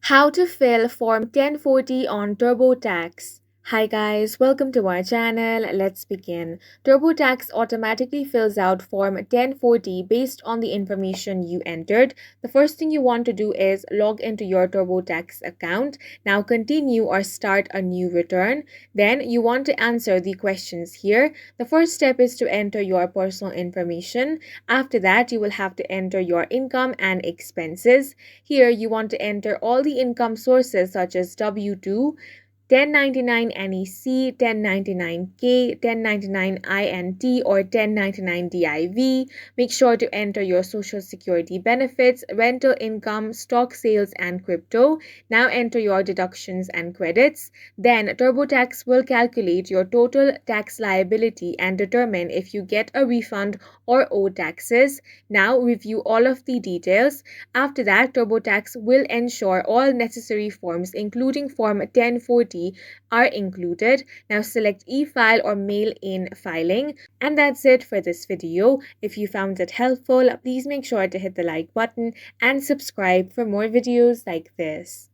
How to fill Form 1040 on TurboTax. Hi guys, welcome to our channel. Let's begin. TurboTax automatically fills out Form 1040 based on the information you entered. The first thing you want to do is log into your TurboTax account. Now continue or start a new return. Then you want to answer the questions here. The first step is to enter your personal information. After that, you will have to enter your income and expenses. Here, you want to enter all the income sources such as W-2, 1099 NEC, 1099K, 1099 INT, or 1099 DIV. Make sure to enter your social security benefits, rental income, stock sales, and crypto. Now enter your deductions and credits. Then TurboTax will calculate your total tax liability and determine if you get a refund or owe taxes. Now review all of the details. After that, TurboTax will ensure all necessary forms, including Form 1040, are included. Now select e-file or mail-in filing. And that's it for this video. If you found it helpful, please make sure to hit the like button and subscribe for more videos like this.